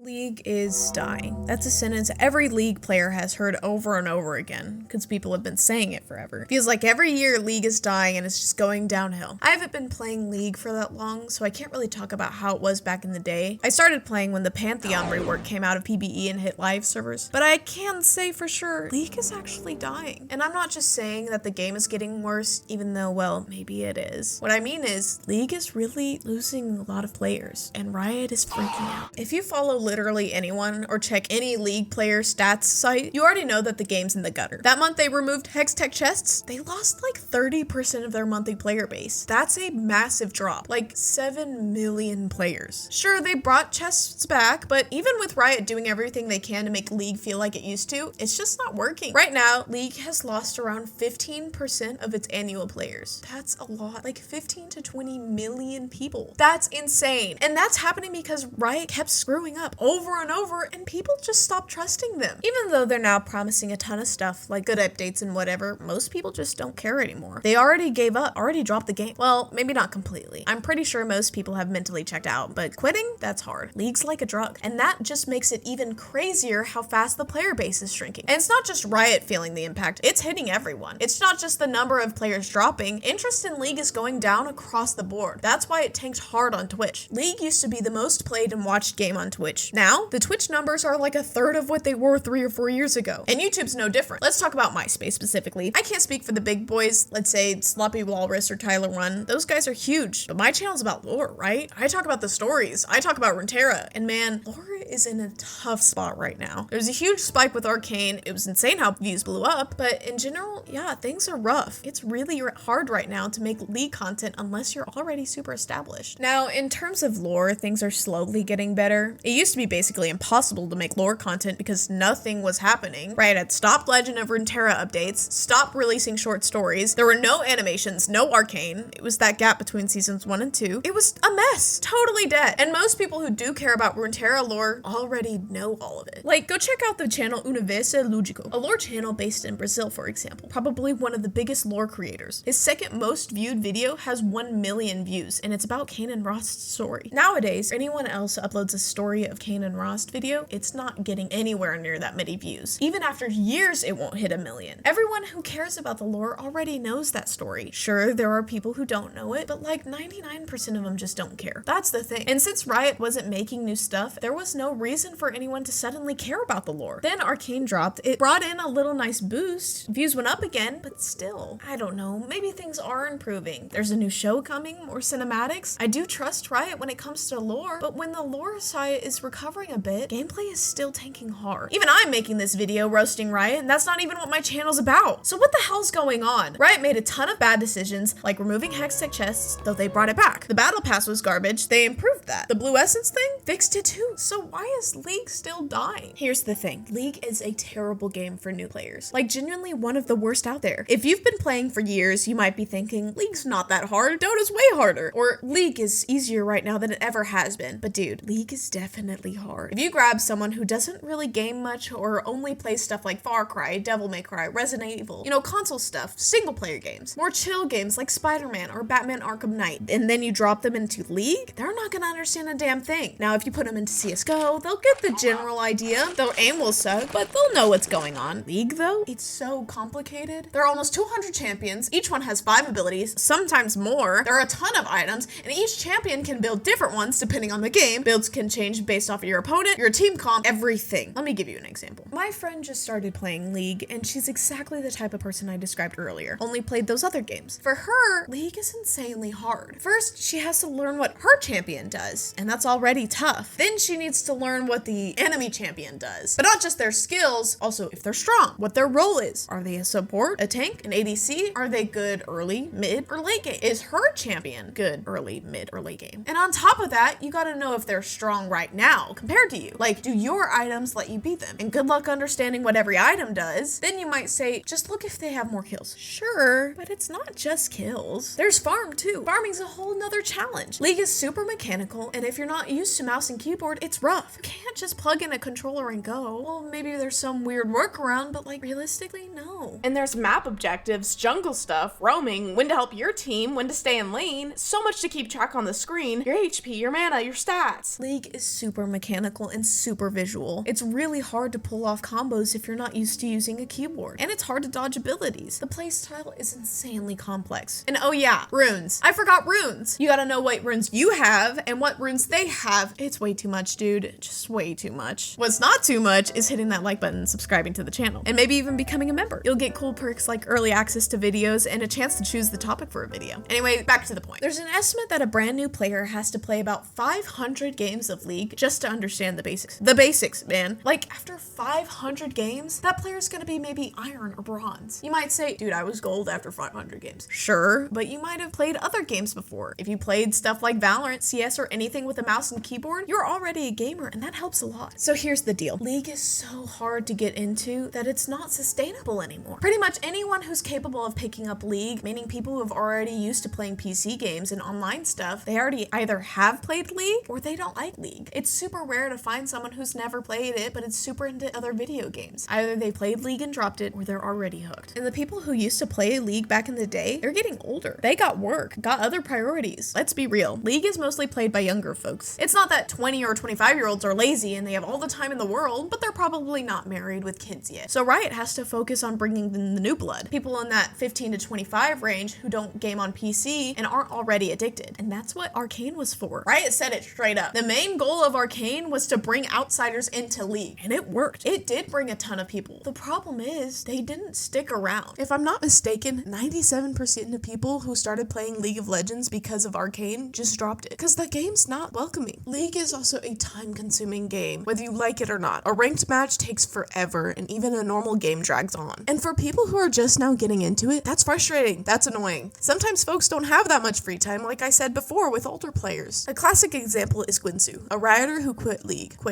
League is dying. That's a sentence every League player has heard over and over again, because people have been saying it forever. Feels like every year League is dying and it's just going downhill. I haven't been playing League for that long, so I can't really talk about how it was back in the day. I started playing when the Pantheon rework came out of PBE and hit live servers, but I can say for sure, League is actually dying. And I'm not just saying that the game is getting worse, even though, well, maybe it is. What I mean is, League is really losing a lot of players, and Riot is freaking out. If you follow literally anyone or check any League player stats site, you already know that the game's in the gutter. That month they removed Hextech chests, they lost like 30% of their monthly player base. That's a massive drop, like 7 million players. Sure, they brought chests back, but even with Riot doing everything they can to make League feel like it used to, it's just not working. Right now, League has lost around 15% of its annual players. That's a lot, like 15 to 20 million people. That's insane. And that's happening because Riot kept screwing up over and over, and people just stopped trusting them. Even though they're now promising a ton of stuff, like good updates and whatever, most people just don't care anymore. They already gave up, already dropped the game. Well, maybe not completely. I'm pretty sure most people have mentally checked out, but quitting, that's hard. League's like a drug, and that just makes it even crazier how fast the player base is shrinking. And it's not just Riot feeling the impact, it's hitting everyone. It's not just the number of players dropping, interest in League is going down across the board. That's why it tanked hard on Twitch. League used to be the most played and watched game on Twitch. Now, the Twitch numbers are like a third of what they were 3 or 4 years ago. And YouTube's no different. Let's talk about MySpace specifically. I can't speak for the big boys, let's say Sloppy Walrus or Tyler One. Those guys are huge, but my channel's about lore, right? I talk about the stories. I talk about Runeterra, and man, lore is in a tough spot right now. There's a huge spike with Arcane. It was insane how views blew up, but in general, yeah, things are rough. It's really hard right now to make League content unless you're already super established. Now, in terms of lore, things are slowly getting better. It used to be basically impossible to make lore content because nothing was happening. Riot had stopped Legend of Runeterra updates, stopped releasing short stories. There were no animations, no Arcane. It was that gap between seasons 1 and 2. It was a mess, totally dead. And most people who do care about Runeterra lore already know all of it. Like, go check out the channel Universo Lúdico, a lore channel based in Brazil, for example. Probably one of the biggest lore creators. His second most viewed video has 1 million views, and it's about Kane and Rost's story. Nowadays, anyone else uploads a story of Kane and Rost video, it's not getting anywhere near that many views. Even after years, it won't hit 1 million. Everyone who cares about the lore already knows that story. Sure, there are people who don't know it, but like 99% of them just don't care. That's the thing. And since Riot wasn't making new stuff, there was no reason for anyone to suddenly care about the lore. Then Arcane dropped. It brought in a little nice boost. Views went up again, but still, I don't know, maybe things are improving. There's a new show coming, more cinematics. I do trust Riot when it comes to lore, but when the lore side is recovering a bit, gameplay is still tanking hard. Even I'm making this video roasting Riot, and that's not even what my channel's about. So what the hell's going on? Riot made a ton of bad decisions, like removing Hextech chests, though they brought it back. The battle pass was garbage, they improved that. The blue essence thing? Fixed it too. So why is League still dying? Here's the thing, League is a terrible game for new players. Like genuinely one of the worst out there. If you've been playing for years, you might be thinking, League's not that hard, Dota's way harder. Or League is easier right now than it ever has been. But dude, League is definitely hard. If you grab someone who doesn't really game much or only plays stuff like Far Cry, Devil May Cry, Resident Evil, you know, console stuff, single player games, more chill games like Spider-Man or Batman Arkham Knight, and then you drop them into League, they're not gonna understand a damn thing. Now, if you put them into CSGO, they'll get the general idea. Their aim will suck, but they'll know what's going on. League though, it's so complicated. There are almost 200 champions. Each one has 5 abilities, sometimes more. There are a ton of items, and each champion can build different ones depending on the game. Builds can change based off of your opponent, your team comp, everything. Let me give you an example. My friend just started playing League, and she's exactly the type of person I described earlier. Only played those other games. For her, League is insanely hard. First, she has to learn what her champion does, and that's already tough. Then she needs to learn what the enemy champion does. But not just their skills, also if they're strong, what their role is. Are they a support, a tank, an ADC? Are they good early, mid, or late game? Is her champion good early, mid, or late game? And on top of that, you gotta know if they're strong right now compared to you. Like, do your items let you beat them? And good luck understanding what every item does. Then you might say, just look if they have more kills. Sure, but it's not just kills. There's farm too. Farming's a whole nother challenge. League is super mechanical, and if you're not used to mouse and keyboard, it's rough. enough. You can't just plug in a controller and go. Well, maybe there's some weird workaround, but like realistically, no. And there's map objectives, jungle stuff, roaming, when to help your team, when to stay in lane, so much to keep track on the screen, your HP, your mana, your stats. League is super mechanical and super visual. It's really hard to pull off combos if you're not used to using a keyboard, and it's hard to dodge abilities. The playstyle is insanely complex. And oh yeah, runes. I forgot runes. You gotta know what runes you have and what runes they have. It's way too much, dude. Just way too much. What's not too much is hitting that like button and subscribing to the channel, and maybe even becoming a member. You'll get cool perks like early access to videos and a chance to choose the topic for a video. Anyway, back to the point. There's an estimate that a brand new player has to play about 500 games of League just to understand the basics. The basics, man. Like after 500 games, that player's gonna be maybe iron or bronze. You might say, dude, I was gold after 500 games. Sure, but you might have played other games before. If you played stuff like Valorant, CS, or anything with a mouse and keyboard, you're already a gamer, and that helps a lot. So here's the deal. League is so hard to get into that it's not sustainable anymore. Pretty much anyone who's capable of picking up League, meaning people who have already used to playing PC games and online stuff, they already either have played League or they don't like League. It's super rare to find someone who's never played it, but it's super into other video games. Either they played League and dropped it, or they're already hooked. And the people who used to play League back in the day, they're getting older. They got work, got other priorities. Let's be real. League is mostly played by younger folks. It's not that 20 or 25-year-olds are lazy and they have all the time in the world, but they're probably not married with kids yet. So Riot has to focus on bringing in the new blood. People in that 15 to 25 range who don't game on PC and aren't already addicted. And that's what Arcane was for. Riot said it straight up. The main goal of Arcane was to bring outsiders into League, and it worked. It did bring a ton of people. The problem is they didn't stick around. If I'm not mistaken, 97% of people who started playing League of Legends because of Arcane just dropped it because the game's not welcoming. League is also a time-consuming game, whether you like it or not. A ranked match takes forever, and even a normal game drags on. And for people who are just now getting into it, that's frustrating. That's annoying. Sometimes folks don't have that much free time, like I said before, with older players. A classic example is Gwinsu, a Rioter who quit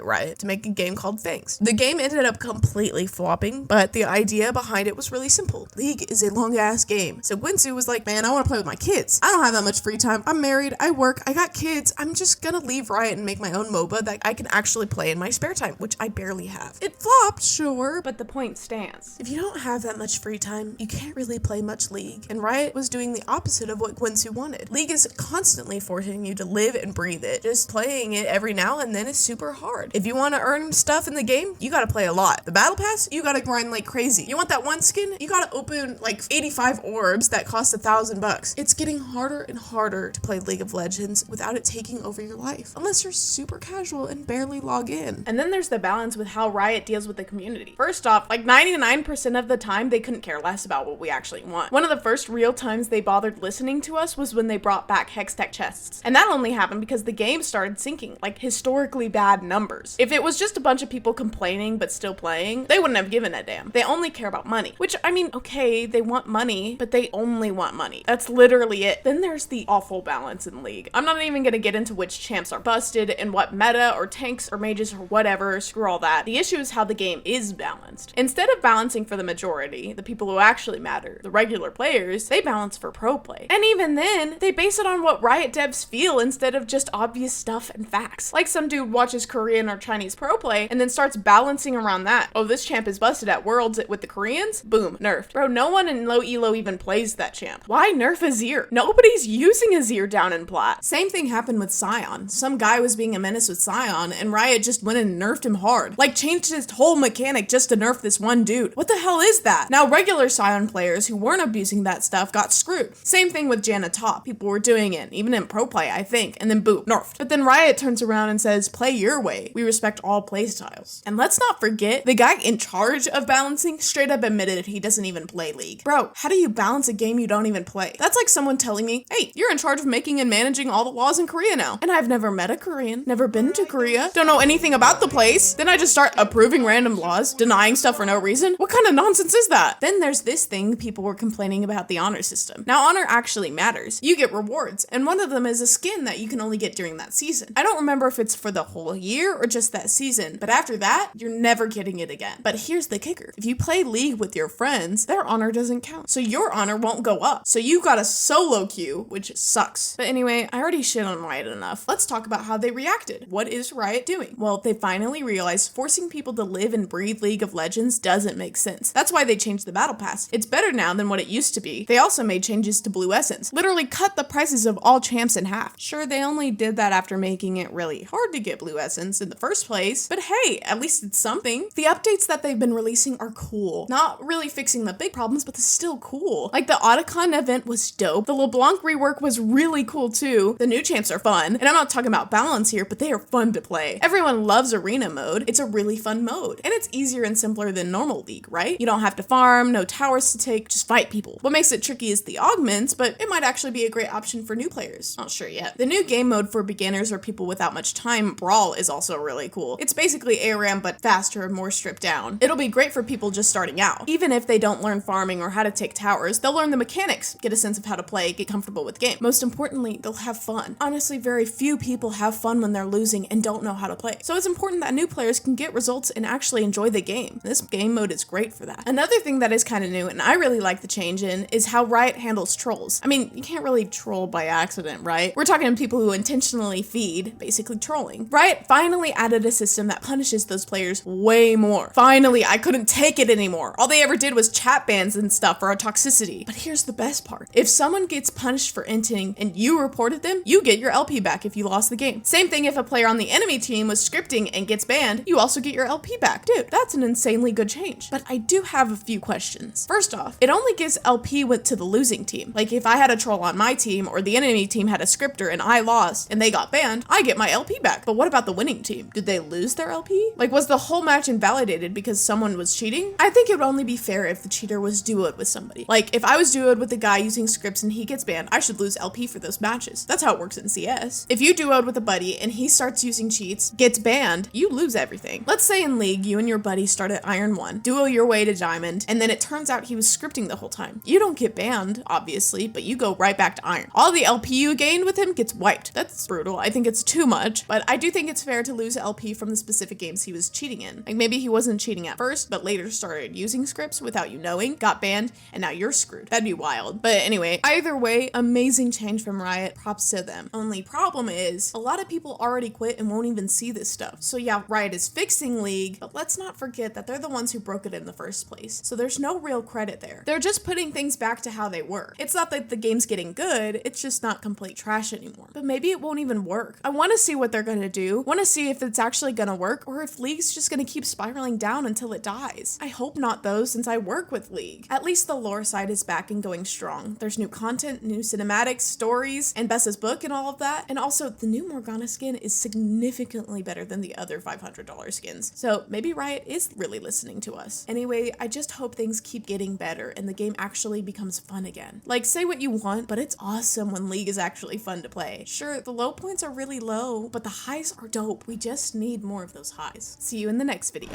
Riot, to make a game called Fangs. The game ended up completely flopping, but the idea behind it was really simple. League is a long-ass game. So Gwinsu was like, man, I want to play with my kids. I don't have that much free time. I'm married, I work, I got kids. I'm just gonna leave Riot and make my own MOBA that I can actually play in my spare time, which I barely have. It flopped, sure, But the point stands. if you don't have that much free time, you can't really play much League. And Riot was doing the opposite of what Gwinsu wanted. League is constantly forcing you to live and breathe it. Just playing it every now and then is super hard. If you want to earn stuff in the game, you gotta play a lot. The battle pass, you gotta grind like crazy. You want that one skin, you gotta open like 85 orbs that cost $1,000. It's getting harder and harder to play League of Legends without it taking over your life, unless you're super casual and barely log in. And then there's the balance with how Riot deals with the community. First off, like 99% of the time, they couldn't care less about what we actually want. One of the first real times they bothered listening to us was when they brought back Hextech chests. And that only happened because the game started sinking, like historically bad numbers. If it was just a bunch of people complaining but still playing, they wouldn't have given a damn. They only care about money. Which, I mean, okay, they want money, but they only want money. That's literally it. Then there's the awful balance in League. I'm not even gonna get into which champs are busted and what meta or tanks or mages or whatever, screw all that. The issue is how the game is balanced. Instead of balancing for the majority, the people who actually matter, the regular players, they balance for pro play. And even then, they base it on what Riot devs feel instead of just obvious stuff and facts. Like some dude watches Korean or Chinese pro play and then starts balancing around that. Oh, this champ is busted at Worlds with the Koreans? Boom, nerfed. Bro, no one in low elo even plays that champ. Why nerf Azir? Nobody's using Azir down in plat. Same thing happened with Sion. Some guy was being a menace with Sion and Riot just went and nerfed him hard. Like changed his whole mechanic just to nerf this one dude. What the hell is that? Now regular Sion players who weren't abusing that stuff got screwed. Same thing with Janna Top. People were doing it, even in pro play, I think, and then boom, nerfed. But then Riot turns around and says, play your way. We respect all playstyles. And let's not forget, the guy in charge of balancing straight up admitted he doesn't even play League. Bro, how do you balance a game you don't even play? That's like someone telling me, hey, you're in charge of making and managing all the laws in Korea now. And I've never met a Korean, never been to Korea, don't know anything about the place. Then I just start approving random laws, denying stuff for no reason. What kind of nonsense is that? Then there's this thing people were complaining about the honor system. Now honor actually matters. You get rewards, and one of them is a skin that you can only get during that season. I don't remember if it's for the whole year or just that season, but after that, you're never getting it again. But here's the kicker. If you play League with your friends, their honor doesn't count. So your honor won't go up. So you got a solo queue, which sucks. But anyway, I already shit on Riot enough. Let's talk about how they reacted. What is Riot doing? Well, they finally realized forcing people to live and breathe League of Legends doesn't make sense. That's why they changed the battle pass. It's better now than what it used to be. They also made changes to Blue Essence, literally cut the prices of all champs in half. Sure, they only did that after making it really hard to get Blue Essence in the first place, but hey, at least it's something. The updates that they've been releasing are cool. Not really fixing the big problems, but they're still cool. Like the Otacon event was dope. The LeBlanc rework was really cool too. The new champs are fun, and I'm not talking about balance here, but they are fun to play. Everyone loves arena mode. It's a really fun mode, and it's easier and simpler than normal League, right? You don't have to farm, no towers to take, just fight people. What makes it tricky is the augments, but it might actually be a great option for new players. Not sure yet. The new game mode for beginners or people without much time, Brawl, is also really cool. It's basically ARAM but faster and more stripped down. It'll be great for people just starting out. Even if they don't learn farming or how to take towers, they'll learn the mechanics, get a sense of how to play, get comfortable with the game. Most importantly, they'll have fun. Honestly, very few people have fun when they're losing and don't know how to play. So it's important that new players can get results and actually enjoy the game. This game mode is great for that. Another thing that is kind of new, and I really like the change in, is how Riot handles trolls. I mean, you can't really troll by accident, right? We're talking to people who intentionally feed, basically trolling. Riot finally added a system that punishes those players way more. Finally, I couldn't take it anymore. All they ever did was chat bans and stuff for our toxicity. But here's the best part. If someone gets punished for inting and you reported them, you get your LP back if you lost the game. Same thing if a player on the enemy team was scripting and gets banned, you also get your LP back. Dude, that's an insanely good change. But I do have a few questions. First off, it only gives LP to the losing team. Like if I had a troll on my team or the enemy team had a scripter and I lost and they got banned, I get my LP back. But what about the winning team? Did they lose their LP? Like was the whole match invalidated because someone was cheating? I think it would only be fair if the cheater was duoed with somebody. Like if I was duoed with a guy using scripts and he gets banned, I should lose LP for those matches. That's how it works in CS. If you duoed with a buddy and he starts using cheats, gets banned, you lose everything. Let's say in League, you and your buddy start at Iron 1, duo your way to Diamond, and then it turns out he was scripting the whole time. You don't get banned, obviously, but you go right back to Iron. All the LP you gained with him gets wiped. That's brutal. I think it's too much, but I do think it's fair to lose LP from the specific games he was cheating in. Like maybe he wasn't cheating at first, but later started using scripts without you knowing, got banned, and now you're screwed. That'd be wild. But anyway, either way, amazing change from Riot. Props to them. Only problem is, a lot of people already quit and won't even see this stuff. So yeah, Riot is fixing League, but let's not forget that they're the ones who broke it in the first place. So there's no real credit there. They're just putting things back to how they were. It's not that the game's getting good, it's just not complete trash anymore. But maybe it won't even work. I want to see what they're going to do. Want to see if it's actually going to work or if League's just going to keep spiraling down until it dies. I hope not though, since I work with League. At least the lore side is back and going strong. There's new content, new cinematics, stories, and Bessa's book and all of that. And also the new Morgana skin is significantly better than the other $500 skins. So maybe Riot is really listening to us. Anyway, I just hope things keep getting better and the game actually becomes fun again. Like say what you want, but it's awesome when League is actually fun to play. Sure, the low points are really low, but the highs are dope. We just need more of those highs. See you in the next video.